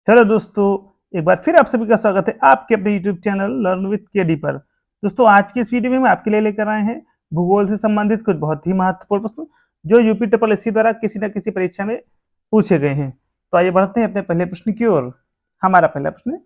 Hello दोस्तों, एक बार फिर आप सभी का स्वागत है आपके अपने YouTube channel learn with KD पर। दोस्तों, आज की इस वीडियो में हम आपके लिए लेकर आए हैं भूगोल से संबंधित कुछ बहुत ही महत्वपूर्ण प्रश्न जो यूपी ट्रिपल एससी द्वारा किसी न किसी परीक्षा में पूछे गए हैं। तो आइए बढ़ते हैं अपने पहले प्रश्न की ओर। हमारा पहला प्रश्न,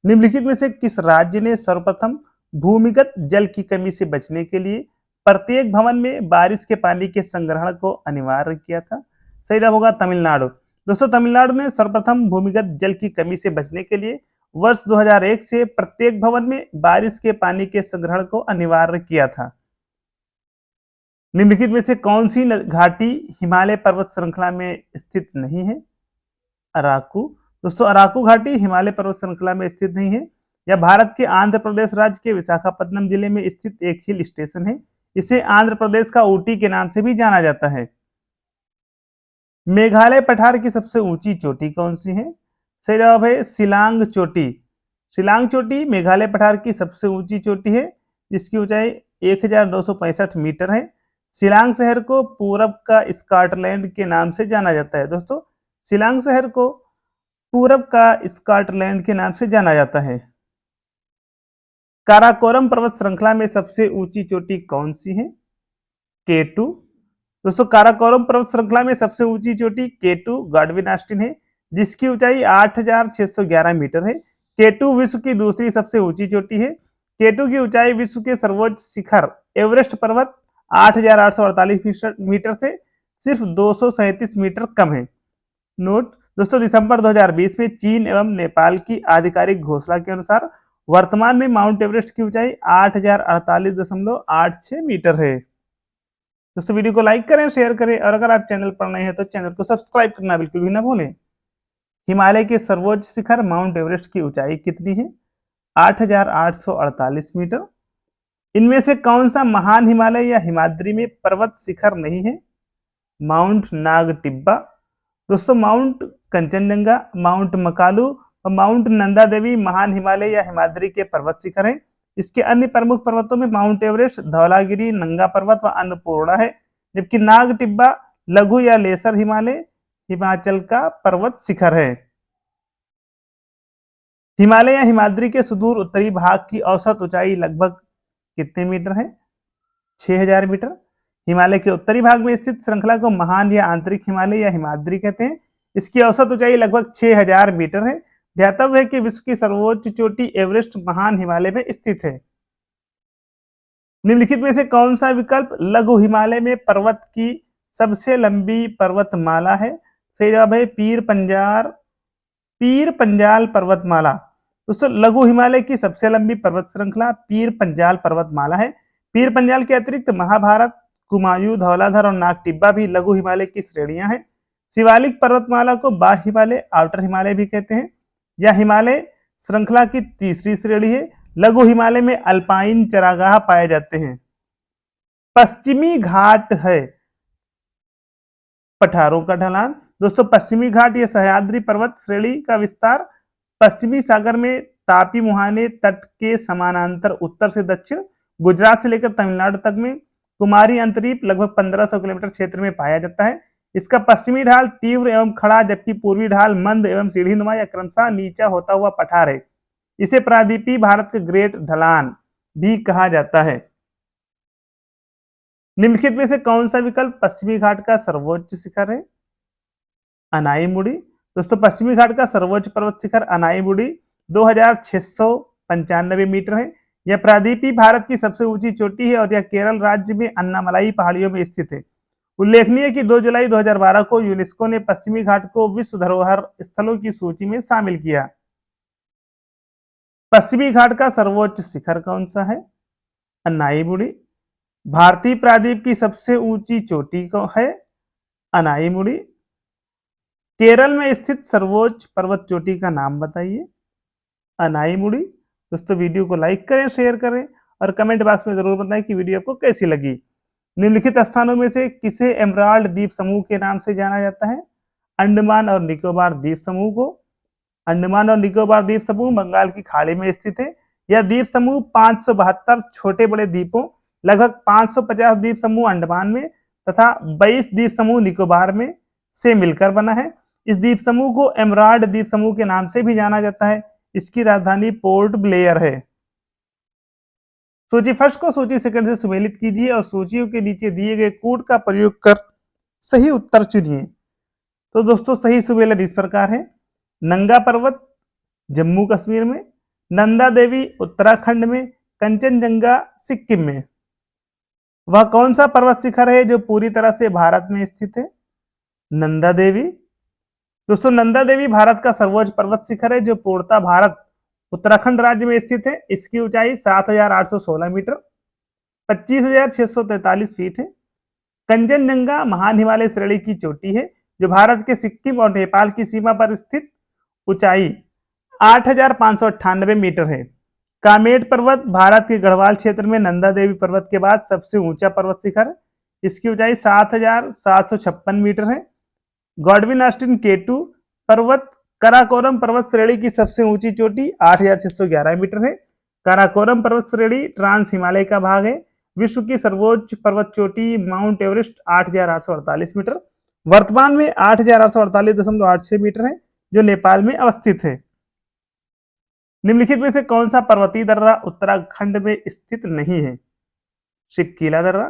निम्नलिखित में से किस राज्य ने सर्वप्रथम भूमिगत जल की कमी से बचने के लिए प्रत्येक भवन में बारिश के पानी के संग्रहण को अनिवार्य किया था? सही जवाब होगा तमिलनाडु। दोस्तों, तमिलनाडु ने सर्वप्रथम भूमिगत जल की कमी से बचने के लिए वर्ष 2001 से प्रत्येक भवन में बारिश के पानी के संग्रहण को अनिवार्य किया था। निम्नलिखित में से कौन सी घाटी हिमालय पर्वत श्रृंखला में स्थित नहीं है? अराकू। दोस्तों, अराकू घाटी हिमालय पर्वत श्रृंखला में स्थित नहीं है। यह भारत के आंध्र प्रदेश राज्य के विशाखापट्टनम जिले में स्थित एक हिल स्टेशन है। इसे आंध्र प्रदेश का ऊटी के नाम से भी जाना जाता है। मेघालय पठार की सबसे ऊंची चोटी कौन सी है? सही जवाब है शिलांग चोटी। शिलांग चोटी मेघालय पठार की सबसे ऊंची चोटी है, जिसकी ऊंचाई 1965 मीटर है। शिलांग शहर को पूरब का स्कॉटलैंड के नाम से जाना जाता है। दोस्तों, शिलांग शहर को पूरब का स्कॉटलैंड के नाम से जाना जाता है। काराकोरम पर्वत श्रृंखला में सबसे ऊंची चोटी कौन सी है? केटू। दोस्तों, काराकोरम पर्वत श्रृंखला में सबसे ऊंची चोटी केटू गॉडविन ऑस्टिन है, जिसकी ऊंचाई 8,611 मीटर है। केटू विश्व की दूसरी सबसे ऊंची चोटी है। केटू की ऊंचाई विश्व के सर्वोच्च शिखर एवरेस्ट पर्वत 8,848 मीटर से सिर्फ 237 मीटर कम है। नोट, दोस्तों, दिसंबर 2020 में चीन एवं नेपाल की आधिकारिक घोषणा के अनुसार वर्तमान में माउंट एवरेस्ट की ऊंचाई 8,048.86 मीटर है। दोस्तों, वीडियो को लाइक करें, शेयर करें और अगर आप चैनल पर नए हैं तो चैनल को सब्सक्राइब करना बिल्कुल भी ना भूलें। हिमालय के सर्वोच्च शिखर माउंट एवरेस्ट की ऊंचाई कितनी है? 8,848 मीटर। इनमें से कौन सा महान हिमालय या हिमाद्री में पर्वत शिखर नहीं है? माउंट नाग टिब्बा। दोस्तों, माउंट कंचनजंगा, माउंट मकालू और माउंट नंदा देवी महान हिमालय या हिमाद्री के पर्वत शिखर हैं। इसके अन्य प्रमुख पर्वतों में माउंट एवरेस्ट, धौलागिरी, नंगा पर्वत व अन्नपूर्णा है, जबकि नाग टिब्बा लघु या लेसर हिमालय हिमाचल का पर्वत शिखर है। हिमालय या हिमाद्री के सुदूर उत्तरी भाग की औसत ऊंचाई लगभग कितने मीटर है? 6,000 मीटर। हिमालय के उत्तरी भाग में स्थित श्रृंखला को महान या आंतरिक हिमालय या हिमाद्री कहते हैं। इसकी औसत ऊंचाई लगभग 6,000 मीटर है। ध्यातव्य है कि विश्व की सर्वोच्च चोटी एवरेस्ट महान हिमालय में स्थित है। निम्नलिखित में से कौन सा विकल्प लघु हिमालय में पर्वत की सबसे लंबी पर्वतमाला है? सही जवाब है पीर पंजाल पर्वतमाला। दोस्तों, लघु हिमालय की सबसे लंबी पर्वत श्रृंखला पीर पंजाल पर्वतमाला है। पीर पंजाल के अतिरिक्त महाभारत, कुमायूं, धौलाधर और नाग टिब्बा भी लघु हिमालय की श्रेणियां हैं। शिवालिक पर्वतमाला को बाह्य हिमालय, आउटर हिमालय भी कहते हैं। यह हिमालय श्रृंखला की तीसरी श्रेणी है। लघु हिमालय में अल्पाइन चरागाह पाए जाते हैं। पश्चिमी घाट है पठारों का ढलान। दोस्तों, पश्चिमी घाट या सह्याद्री पर्वत श्रेणी का विस्तार पश्चिमी सागर में तापी मुहाने तट के समानांतर उत्तर से दक्षिण गुजरात से लेकर तमिलनाडु तक में कुमारी अंतरीप लगभग 1500 किलोमीटर क्षेत्र में पाया जाता है। इसका पश्चिमी ढाल तीव्र एवं खड़ा, जबकि पूर्वी ढाल मंद एवं सीढ़ीनुमा या क्रमशः नीचा होता हुआ पठार है। इसे प्रायद्वीपीय भारत का ग्रेट ढलान भी कहा जाता है। निम्नलिखित में से कौन सा विकल्प पश्चिमी घाट का सर्वोच्च शिखर है? अनाईमुड़ी। दोस्तों, पश्चिमी घाट का सर्वोच्च पर्वत शिखर अनाईमुड़ी 2,695 मीटर है। यह प्रायद्वीपीय भारत की सबसे ऊंची चोटी है और यह केरल राज्य में अन्नामलाई पहाड़ियों में स्थित है। उल्लेखनीय कि 2 जुलाई 2012 को यूनेस्को ने पश्चिमी घाट को विश्व धरोहर स्थलों की सूची में शामिल किया। पश्चिमी घाट का सर्वोच्च शिखर कौन सा है? अनाईमुड़ी। भारतीय प्रायद्वीप की सबसे ऊंची चोटी को है अनाईमुड़ी। केरल में स्थित सर्वोच्च पर्वत चोटी का नाम बताइए। अनाईमुड़ी। दोस्तों, वीडियो को लाइक करें, शेयर करें और कमेंट बॉक्स में जरूर बताएं कि वीडियो आपको कैसी लगी। निम्नलिखित स्थानों में से किसे एमराल्ड द्वीप समूह के नाम से जाना जाता है? अंडमान और निकोबार द्वीप समूह को। अंडमान और निकोबार द्वीप समूह बंगाल की खाड़ी में स्थित है। यह द्वीप समूह 572 छोटे बड़े द्वीपों, लगभग 550 द्वीप समूह अंडमान में तथा 22 द्वीप समूह निकोबार में से मिलकर बना है। इस द्वीप समूह को एमराल्ड द्वीप समूह के नाम से भी जाना जाता है। इसकी राजधानी पोर्ट ब्लेयर है। सूची फर्स्ट को सूची सेकंड से सुमेलित कीजिए और सूचियों के नीचे दिए गए कोड का प्रयोग कर सही उत्तर चुनिए। तो दोस्तों सही सुमेलन इस प्रकार है। नंगा पर्वत जम्मू कश्मीर में, नंदा देवी उत्तराखंड में, कंचनजंगा सिक्किम में। वह कौन सा पर्वत शिखर है जो पूरी तरह से भारत में स्थित है? नंदा देवी। दोस्तों नंदा देवी भारत का सर्वोच्च पर्वत शिखर है जो पूर्णतः भारत उत्तराखंड राज्य में स्थित है। इसकी ऊंचाई 7,816 मीटर 25,643 फीट है। कंचनजंगा महान हिमालय श्रेणी की चोटी है जो भारत के सिक्किम और नेपाल की सीमा पर स्थित ऊंचाई 8,598 मीटर है। कामेट पर्वत भारत के गढ़वाल क्षेत्र में नंदा देवी पर्वत के बाद सबसे ऊंचा पर्वत शिखर है। इसकी ऊंचाई 7,756 मीटर है। गॉडविन ऑस्टिन केटू पर्वत काराकोरम पर्वत श्रेणी की सबसे ऊंची चोटी 8,611 मीटर है। काराकोरम पर्वत श्रेणी ट्रांस हिमालय का भाग है। विश्व की सर्वोच्च पर्वत चोटी माउंट एवरेस्ट 8,848 मीटर वर्तमान में 8,848.86 मीटर है जो नेपाल में अवस्थित है। निम्नलिखित में से कौन सा पर्वतीय दर्रा उत्तराखंड में स्थित नहीं है? शिवकीला दर्रा।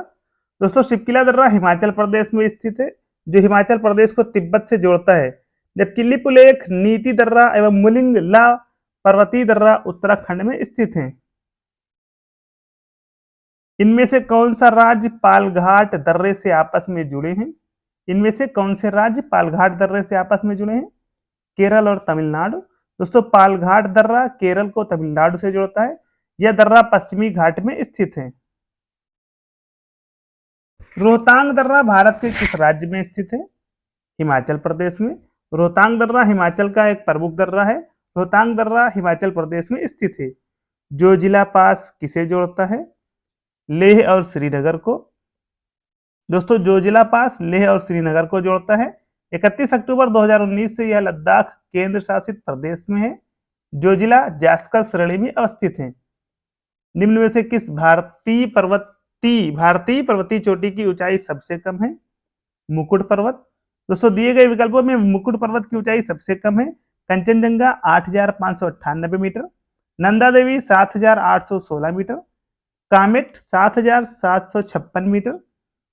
दोस्तों शिवकीला दर्रा हिमाचल प्रदेश में स्थित है जो हिमाचल प्रदेश को तिब्बत से जोड़ता है, जबकि लिपुलेख, नीति दर्रा एवं मुलिंग ला पर्वतीय दर्रा उत्तराखंड में स्थित है। इनमें से कौन सा राज्य पालघाट दर्रे से आपस में जुड़े हैं? इनमें से कौन से राज्य पालघाट दर्रे से आपस में जुड़े हैं? केरल और तमिलनाडु। दोस्तों पालघाट दर्रा केरल को तमिलनाडु से जोड़ता है। यह दर्रा पश्चिमी घाट में स्थित है। रोहतांग दर्रा भारत के किस राज्य में स्थित है? हिमाचल प्रदेश में। रोहतांग दर्रा हिमाचल का एक प्रमुख दर्रा है। रोहतांग दर्रा हिमाचल प्रदेश में स्थित है। जोजिला पास किसे जोड़ता है? लेह और श्रीनगर को। दोस्तों जोजिला पास लेह और श्रीनगर को जोड़ता है। 31 अक्टूबर 2019 से यह लद्दाख केंद्र शासित प्रदेश में है। जोजिला जास्कर श्रेणी में अवस्थित है। निम्न में से किस भारतीय पर्वतीय चोटी की ऊंचाई सबसे कम है? मुकुट पर्वत। दोस्तों दिए गए विकल्पों में मुकुट पर्वत की ऊंचाई सबसे कम है। Kanchenjunga 8,598 metre, Nanda Devi 7,816 metre, Kamet 7,756 metre.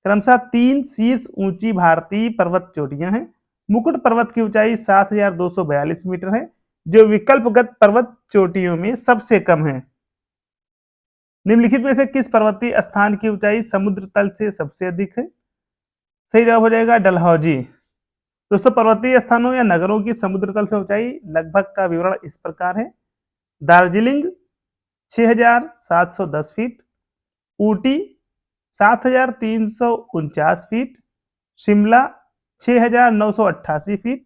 क्रमशः 3 शीर्ष ऊंची भारतीय पर्वत चोटियां हैं। मुकुट पर्वत की ऊंचाई 7,242 मीटर है जो विकल्पगत पर्वत चोटियों में सबसे कम है। निम्नलिखित में से किस पर्वतीय स्थान की ऊंचाई समुद्र तल से सबसे अधिक है? सही जवाब हो जाएगा डलहौजी। दोस्तों पर्वतीय स्थानों या नगरों की समुद्र तल से ऊंचाई लगभग का विवरण इस प्रकार है। Darjeeling 6,710 feet, Ooty 7,349 feet, Shimla 6,988 feet,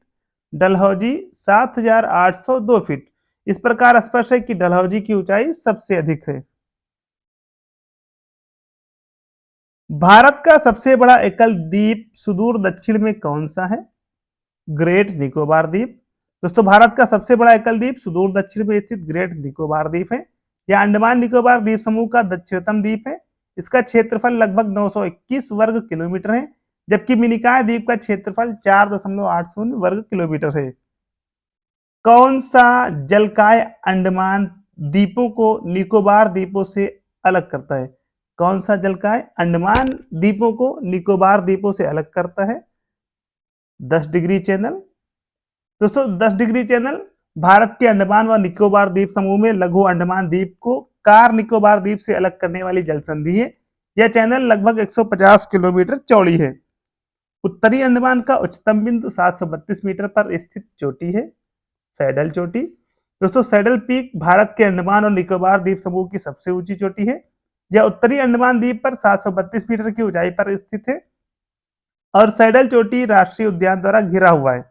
Dalhousie 7,802 feet. इस प्रकार स्पष्ट है कि डलहौजी की ऊंचाई सबसे अधिक है। भारत का सबसे बड़ा एकल द्वीप सुदूर दक्षिण में कौन सा है? ग्रेट निकोबार द्वीप। दोस्तों भारत का सबसे बड़ा एकल द्वीप सुदूर दक्षिण में स्थित ग्रेट निकोबार द्वीप है। यह अंडमान निकोबार द्वीप समूह का दक्षिणतम द्वीप है। इसका क्षेत्रफल लगभग 921 वर्ग किलोमीटर है, जबकि मिनिकॉय द्वीप का क्षेत्रफल 4.80 वर्ग किलोमीटर है। कौन सा जलकाय अंडमान द्वीपों को निकोबार द्वीपों से अलग करता है? कौन सा जलकाय अंडमान द्वीपों को निकोबार द्वीपों से अलग करता है? 10 डिग्री चैनल। दोस्तों 10 डिग्री चैनल भारत के अंडमान व निकोबार द्वीप समूह में लघु अंडमान द्वीप को कार निकोबार द्वीप से अलग करने वाली जल संधि है। यह चैनल लगभग 150 किलोमीटर चौड़ी है। उत्तरी अंडमान का उच्चतम बिंदु 732 मीटर पर स्थित चोटी है सैडल चोटी। दोस्तों सैडल पीक भारत के अंडमान और निकोबार द्वीप समूह की सबसे ऊंची चोटी है। यह उत्तरी अंडमान द्वीप पर 732 मीटर की ऊंचाई पर स्थित है और सैडल चोटी राष्ट्रीय उद्यान द्वारा घिरा हुआ है।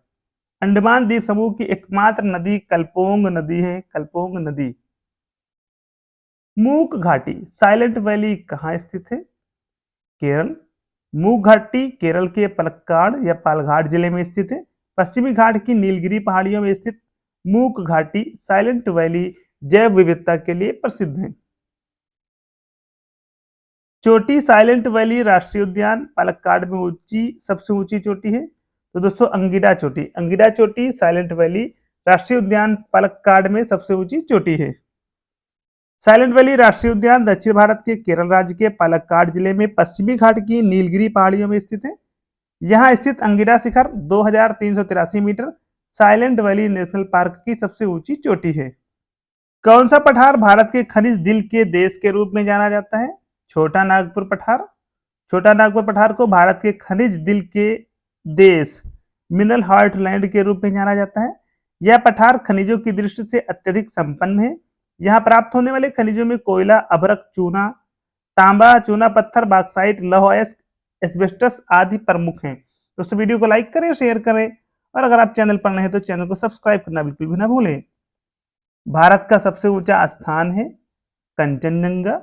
अंडमान द्वीप समूह की एकमात्र नदी कल्पोंग नदी है। कल्पोंग नदी। मूक घाटी साइलेंट वैली कहाँ स्थित है? केरल। मूक घाटी केरल के पलक्काड़ या पालघाट जिले में स्थित है। पश्चिमी घाट की नीलगिरी पहाड़ियों में स्थित मूक घाटी साइलेंट वैली जैव विविधता के लिए प्रसिद्ध है। चोटी साइलेंट वैली राष्ट्रीय उद्यान पालक्काड़ में सबसे ऊंची चोटी है। तो दोस्तों अंगिडा चोटी साइलेंट वैली राष्ट्रीय उद्यान पालक्काड में सबसे ऊंची चोटी है। साइलेंट वैली राष्ट्रीय उद्यान दक्षिण भारत के केरल राज्य के पालक्काड जिले में पश्चिमी घाट की नीलगिरी पहाड़ियों में स्थित है। यहाँ स्थित अंगिडा शिखर 2383 metre Silent Valley National Park की सबसे ऊंची चोटी है। कौन सा पठार भारत के खनिज दिल के देश के रूप में जाना जाता है? छोटा नागपुर पठार। छोटा नागपुर पठार को भारत के खनिज दिल के देश मिनरल हार्टलैंड के रूप में जाना जाता है। यह पठार खनिजों की दृष्टि से अत्यधिक संपन्न है। यहाँ प्राप्त होने वाले खनिजों में कोयला, अभ्रक, चूना, तांबा, चूना पत्थर, बॉक्साइट, लौह अयस्क, एस्बेस्टस आदि प्रमुख हैं। दोस्तों वीडियो को लाइक करें, शेयर करें और अगर आप चैनल पर नए हैं तो चैनल को सब्सक्राइब करना बिल्कुल भी ना भूलें। भारत का सबसे ऊंचा स्थान है कंचनजंगा।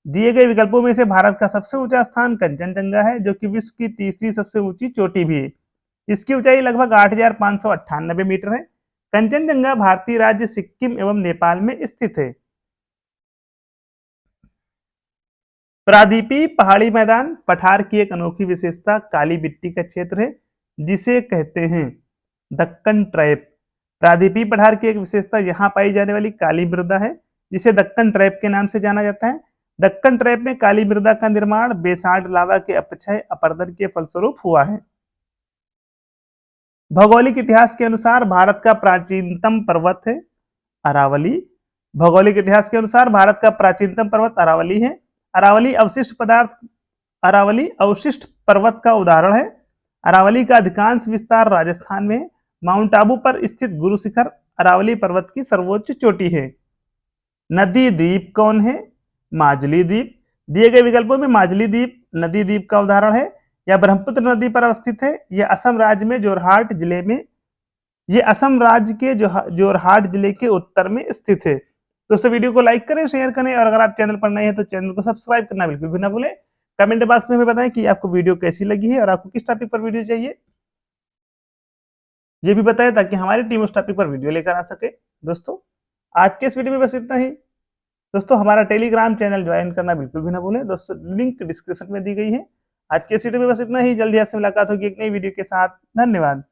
दिए गए विकल्पों में से भारत का सबसे ऊंचा स्थान कंचनजंगा है, जो कि विश्व की तीसरी सबसे ऊंची चोटी भी है। इसकी ऊंचाई लगभग 8,598 मीटर है। कंचनजंगा भारतीय राज्य सिक्किम एवं नेपाल में स्थित है। प्रादीपी पहाड़ी मैदान पठार की एक अनोखी विशेषता काली मिट्टी का क्षेत्र है, जिसे कहते हैं दक्कन ट्रैप। प्रादीपी पठार की एक विशेषता यहाँ पाई जाने वाली काली मृदा है, जिसे दक्कन ट्रैप के नाम से जाना जाता है। दक्कन ट्रैप में काली मृदा का निर्माण बेसाल्ट लावा के अपक्षय अपरदन के फलस्वरूप हुआ है। भौगोलिक इतिहास के अनुसार भारत का प्राचीनतम पर्वत है अरावली। भौगोलिक इतिहास के अनुसार भारत का प्राचीनतम पर्वत अरावली है। अरावली अवशिष्ट पर्वत का उदाहरण है। अरावली का अधिकांश विस्तार राजस्थान में है। माउंट आबू पर स्थित गुरु शिखर अरावली पर्वत की सर्वोच्च चोटी है। नदी द्वीप कौन है? माजुली द्वीप। दिए गए विकल्पों में माजुली द्वीप नदी द्वीप का उदाहरण है। यह ब्रह्मपुत्र नदी पर अवस्थित है। यह असम राज्य में जोरहाट जिले में असम राज्य के जोरहाट जिले के उत्तर में स्थित है। दोस्तों वीडियो को लाइक करें, शेयर करें और अगर आप चैनल पर नए हैं तो चैनल को सब्सक्राइब करना बिल्कुल भी ना भूलें। कमेंट बॉक्स में हमें बताएं कि आपको वीडियो कैसी लगी है और आपको किस टॉपिक पर वीडियो चाहिए, ये भी बताएं ताकि हमारी टीम उस टॉपिक पर वीडियो लेकर आ सके। दोस्तों आज के इस वीडियो में बस इतना ही। दोस्तों हमारा टेलीग्राम चैनल ज्वाइन करना बिल्कुल भी ना भूलें। दोस्तों लिंक डिस्क्रिप्शन में दी गई है। आज के इस वीडियो में बस इतना ही। जल्दी आपसे मुलाकात होगी एक नई वीडियो के साथ। धन्यवाद।